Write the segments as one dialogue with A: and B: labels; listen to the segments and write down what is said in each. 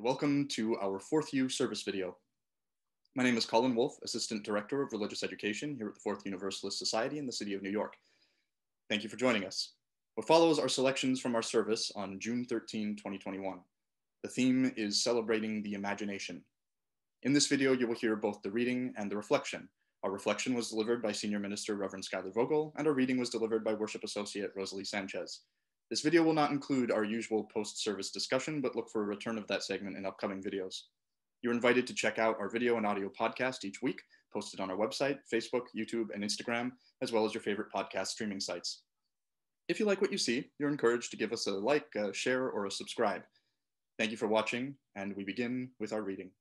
A: Welcome to our 4th U service video. My name is Colin Wolfe, Assistant Director of Religious Education here at the Fourth Universalist Society in the city of New York. Thank you for joining us. What follows are selections from our service on June 13, 2021. The theme is Celebrating the Imagination. In this video, you will hear both the reading and the reflection. Our reflection was delivered by Senior Minister Rev Schuyler Vogel, and our reading was delivered by Worship Associate Rosalie Sanchez. This video will not include our usual post-service discussion, but look for a return of that segment in upcoming videos. You're invited to check out our video and audio podcast each week, posted on our website, Facebook, YouTube, and Instagram, as well as your favorite podcast streaming sites. If you like what you see, you're encouraged to give us a like, a share, or a subscribe. Thank you for watching, and we begin with our reading.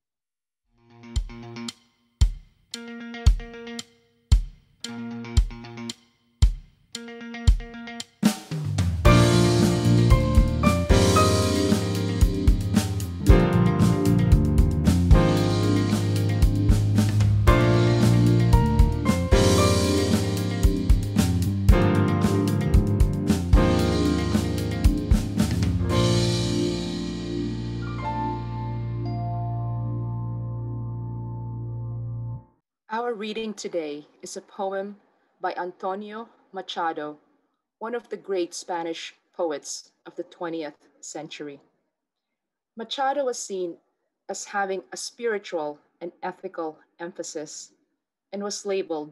B: Our reading today is a poem by Antonio Machado, one of the great Spanish poets of the 20th century. Machado was seen as having a spiritual and ethical emphasis and was labeled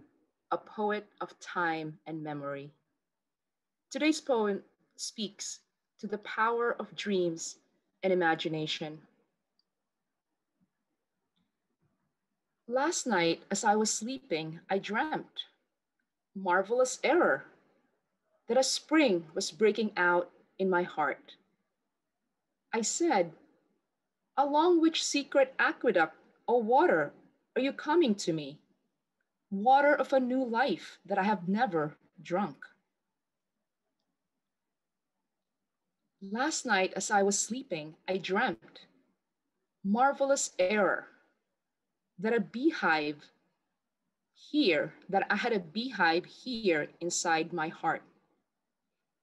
B: a poet of time and memory. Today's poem speaks to the power of dreams and imagination. Last night, as I was sleeping, I dreamt, marvelous error, that a spring was breaking out in my heart. I said, along which secret aqueduct, O water, are you coming to me? Water of a new life that I have never drunk. Last night, as I was sleeping, I dreamt, marvelous error, that I had a beehive here inside my heart.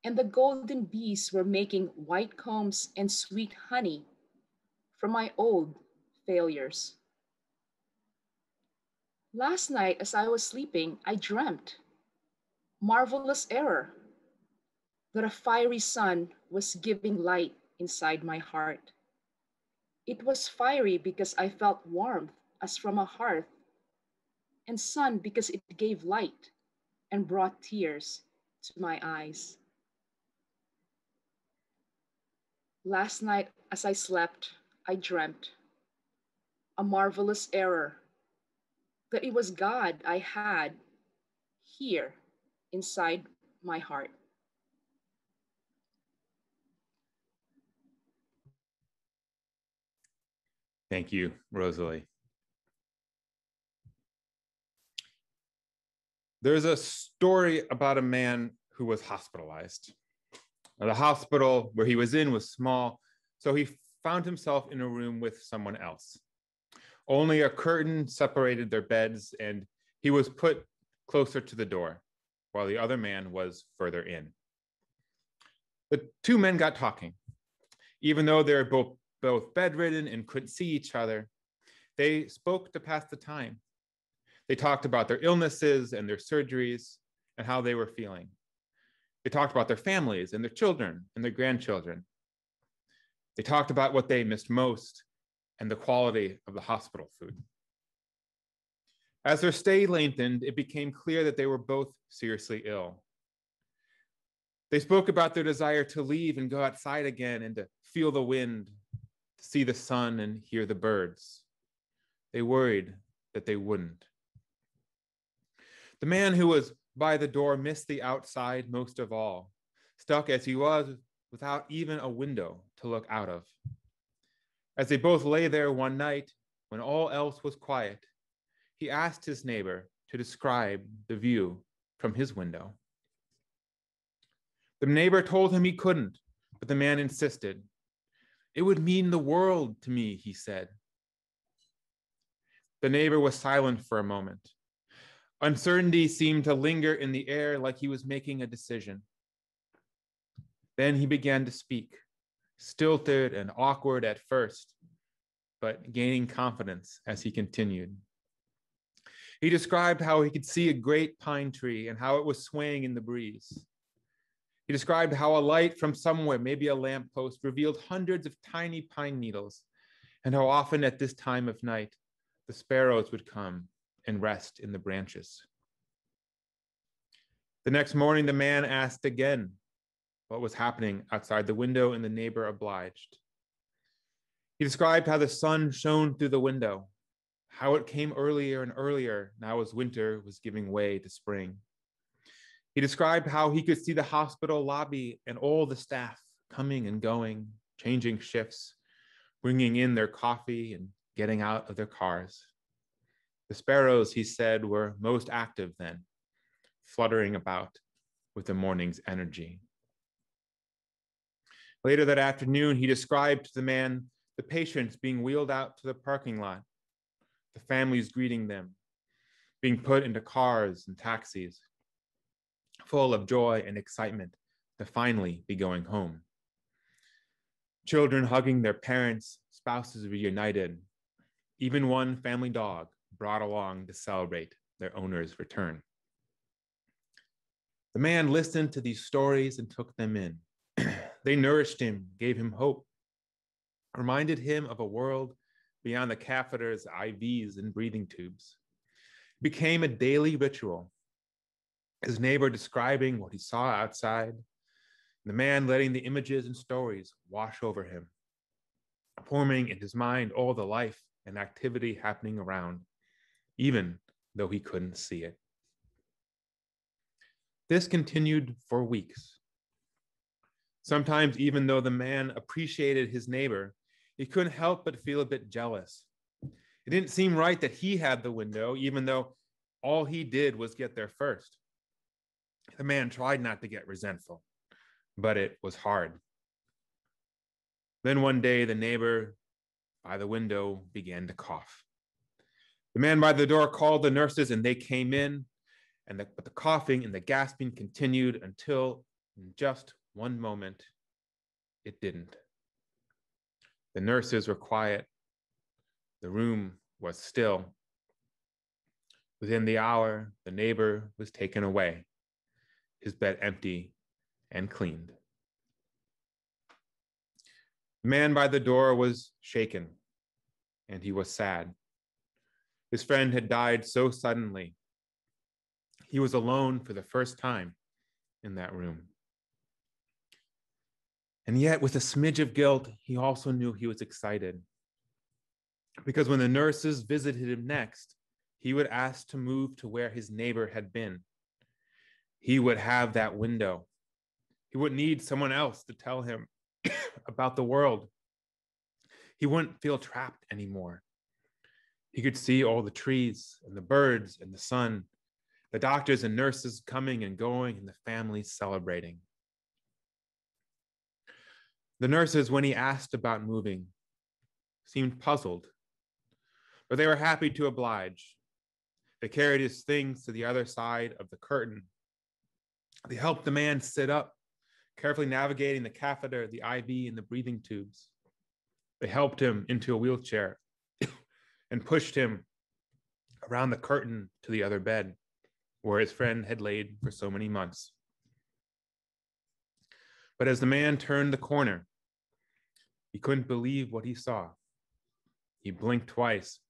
B: And the golden bees were making white combs and sweet honey from my old failures. Last night, as I was sleeping, I dreamt, marvelous error, that a fiery sun was giving light inside my heart. It was fiery because I felt warmth as from a hearth, and sun because it gave light and brought tears to my eyes. Last night, as I slept, I dreamt, a marvelous error, that it was God I had here inside my heart.
C: Thank you, Rosalie. There's a story about a man who was hospitalized. The hospital where he was in was small, so he found himself in a room with someone else. Only a curtain separated their beds, and he was put closer to the door, while the other man was further in. The two men got talking. Even though they were both bedridden and couldn't see each other, they spoke to pass the time. They talked about their illnesses and their surgeries and how they were feeling. They talked about their families and their children and their grandchildren. They talked about what they missed most and the quality of the hospital food. As their stay lengthened, it became clear that they were both seriously ill. They spoke about their desire to leave and go outside again and to feel the wind, to see the sun and hear the birds. They worried that they wouldn't. The man who was by the door missed the outside most of all, stuck as he was without even a window to look out of. As they both lay there one night, when all else was quiet, he asked his neighbor to describe the view from his window. The neighbor told him he couldn't, but the man insisted. It would mean the world to me, he said. The neighbor was silent for a moment. Uncertainty seemed to linger in the air like he was making a decision. Then he began to speak, stilted and awkward at first, but gaining confidence as he continued. He described how he could see a great pine tree and how it was swaying in the breeze. He described how a light from somewhere, maybe a lamppost, revealed hundreds of tiny pine needles, and how often at this time of night, the sparrows would come and rest in the branches. The next morning, the man asked again what was happening outside the window, and the neighbor obliged. He described how the sun shone through the window, how it came earlier and earlier now as winter was giving way to spring. He described how he could see the hospital lobby and all the staff coming and going, changing shifts, bringing in their coffee and getting out of their cars. The sparrows, he said, were most active then, fluttering about with the morning's energy. Later that afternoon, he described to the man the patients being wheeled out to the parking lot, the families greeting them, being put into cars and taxis, full of joy and excitement to finally be going home. Children hugging their parents, spouses reunited, even one family dog brought along to celebrate their owner's return. The man listened to these stories and took them in. They nourished him, gave him hope, reminded him of a world beyond the catheters, IVs, and breathing tubes. It became a daily ritual. His neighbor describing what he saw outside, the man letting the images and stories wash over him, forming in his mind all the life and activity happening around, even though he couldn't see it. This continued for weeks. Sometimes, even though the man appreciated his neighbor, he couldn't help but feel a bit jealous. It didn't seem right that he had the window, even though all he did was get there first. The man tried not to get resentful, but it was hard. Then one day, the neighbor by the window began to cough. The man by the door called the nurses, and they came in, but the coughing and the gasping continued until in just one moment, it didn't. The nurses were quiet. The room was still. Within the hour, the neighbor was taken away, his bed empty and cleaned. The man by the door was shaken, and he was sad. His friend had died so suddenly. He was alone for the first time in that room. And yet, with a smidge of guilt, he also knew he was excited. Because when the nurses visited him next, he would ask to move to where his neighbor had been. He would have that window. He wouldn't need someone else to tell him about the world. He wouldn't feel trapped anymore. He could see all the trees and the birds and the sun, the doctors and nurses coming and going, and the families celebrating. The nurses, when he asked about moving, seemed puzzled, but they were happy to oblige. They carried his things to the other side of the curtain. They helped the man sit up, carefully navigating the catheter, the IV, and the breathing tubes. They helped him into a wheelchair and pushed him around the curtain to the other bed, where his friend had laid for so many months. But as the man turned the corner, he couldn't believe what he saw. He blinked twice.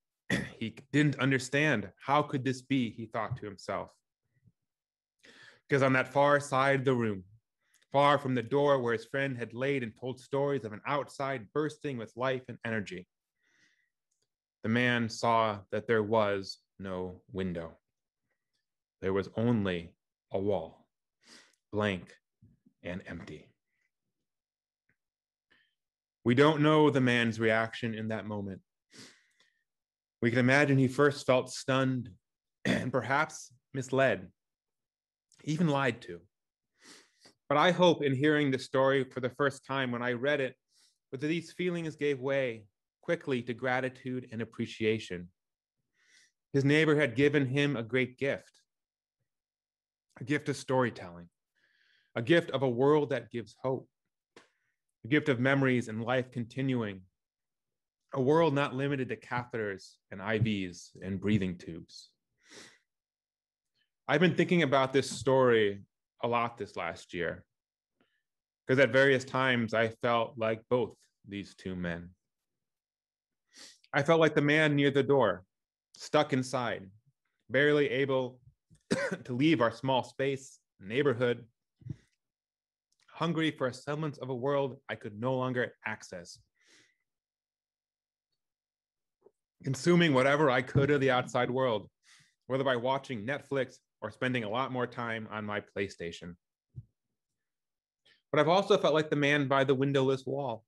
C: He didn't understand. How could this be, he thought to himself. Because on that far side of the room, far from the door where his friend had laid and told stories of an outside bursting with life and energy, the man saw that there was no window. There was only a wall, blank and empty. We don't know the man's reaction in that moment. We can imagine he first felt stunned and perhaps misled, even lied to. But I hope in hearing the story for the first time when I read it, that these feelings gave way quickly to gratitude and appreciation. His neighbor had given him a great gift, a gift of storytelling, a gift of a world that gives hope, a gift of memories and life continuing, a world not limited to catheters and IVs and breathing tubes. I've been thinking about this story a lot this last year, because at various times I felt like both these two men. I felt like the man near the door, stuck inside, barely able to leave our small space, neighborhood, hungry for a semblance of a world I could no longer access, consuming whatever I could of the outside world, whether by watching Netflix or spending a lot more time on my PlayStation. But I've also felt like the man by the windowless wall.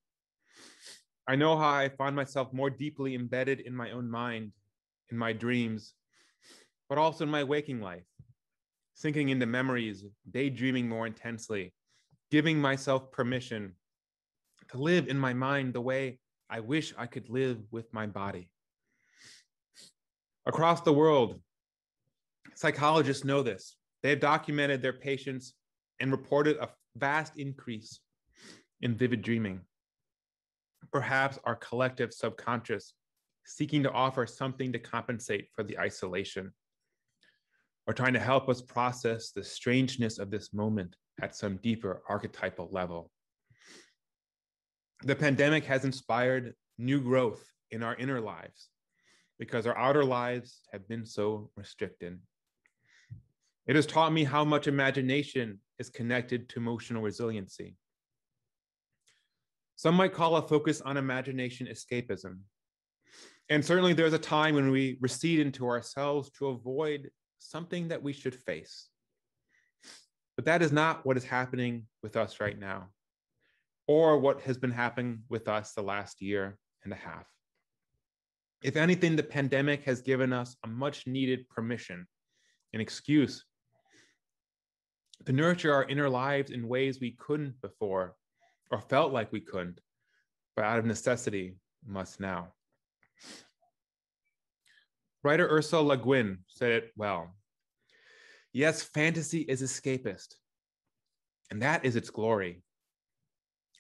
C: I know how I find myself more deeply embedded in my own mind, in my dreams, but also in my waking life, sinking into memories, daydreaming more intensely, giving myself permission to live in my mind the way I wish I could live with my body. Across the world, psychologists know this. They have documented their patients and reported a vast increase in vivid dreaming. Perhaps our collective subconscious seeking to offer something to compensate for the isolation, or trying to help us process the strangeness of this moment at some deeper archetypal level. The pandemic has inspired new growth in our inner lives because our outer lives have been so restricted. It has taught me how much imagination is connected to emotional resiliency. Some might call a focus on imagination escapism. And certainly there's a time when we recede into ourselves to avoid something that we should face. But that is not what is happening with us right now, or what has been happening with us the last year and a half. If anything, the pandemic has given us a much needed permission, an excuse to nurture our inner lives in ways we couldn't before, or felt like we couldn't, but out of necessity must now. Writer Ursula Le Guin said it well. Yes, fantasy is escapist, and that is its glory.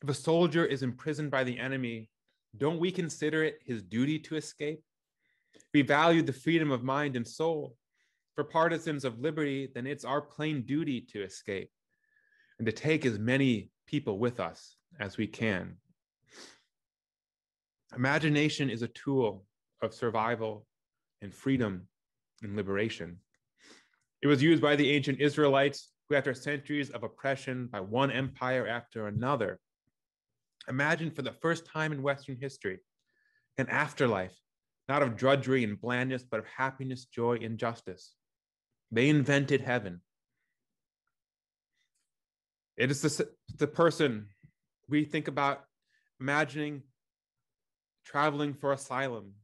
C: If a soldier is imprisoned by the enemy, don't we consider it his duty to escape? We value the freedom of mind and soul. For partisans of liberty, then it's our plain duty to escape and to take as many people with us as we can. Imagination is a tool of survival and freedom and liberation. It was used by the ancient Israelites who, after centuries of oppression by one empire after another, imagined for the first time in Western history an afterlife, not of drudgery and blandness, but of happiness, joy, and justice. They invented heaven. It is the person we think about imagining traveling for asylum,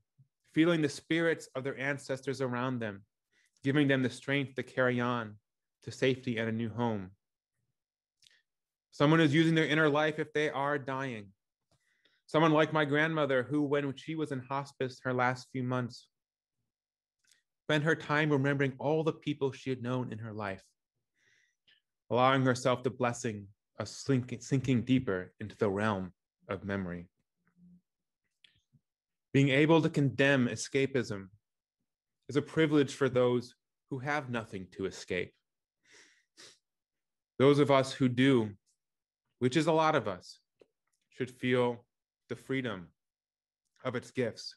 C: feeling the spirits of their ancestors around them, giving them the strength to carry on to safety and a new home. Someone is using their inner life if they are dying. Someone like my grandmother, who, when she was in hospice her last few months, spent her time remembering all the people she had known in her life, allowing herself the blessing of sinking deeper into the realm of memory. Being able to condemn escapism is a privilege for those who have nothing to escape. Those of us who do, which is a lot of us, should feel the freedom of its gifts.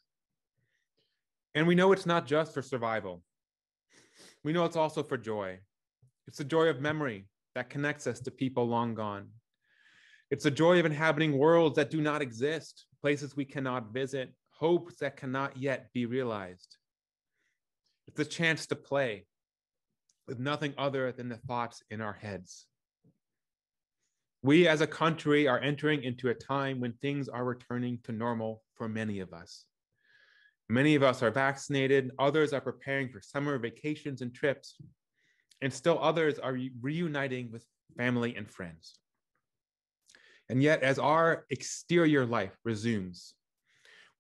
C: And we know it's not just for survival. We know it's also for joy. It's the joy of memory that connects us to people long gone. It's the joy of inhabiting worlds that do not exist, places we cannot visit, hopes that cannot yet be realized. It's the chance to play with nothing other than the thoughts in our heads. We as a country are entering into a time when things are returning to normal for many of us. Many of us are vaccinated, others are preparing for summer vacations and trips, and still others are reuniting with family and friends. And yet, as our exterior life resumes,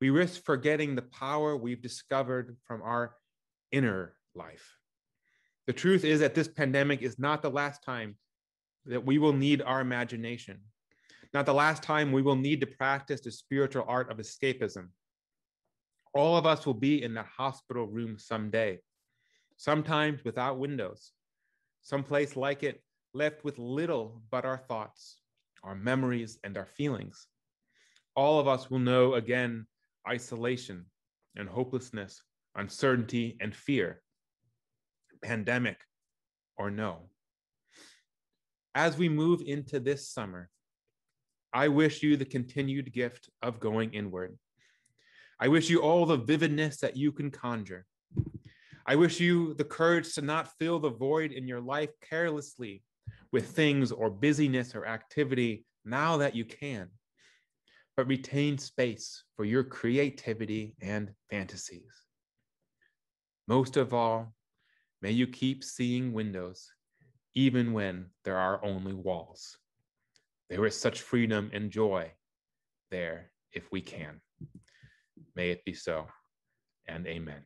C: we risk forgetting the power we've discovered from our inner life. The truth is that this pandemic is not the last time that we will need our imagination, not the last time we will need to practice the spiritual art of escapism. All of us will be in that hospital room someday, sometimes without windows, someplace like it, left with little but our thoughts, our memories, and our feelings. All of us will know again isolation and hopelessness, uncertainty and fear, pandemic or no. As we move into this summer, I wish you the continued gift of going inward. I wish you all the vividness that you can conjure. I wish you the courage to not fill the void in your life carelessly with things or busyness or activity now that you can, but retain space for your creativity and fantasies. Most of all, may you keep seeing windows, even when there are only walls. There is such freedom and joy there if we can. May it be so, and amen.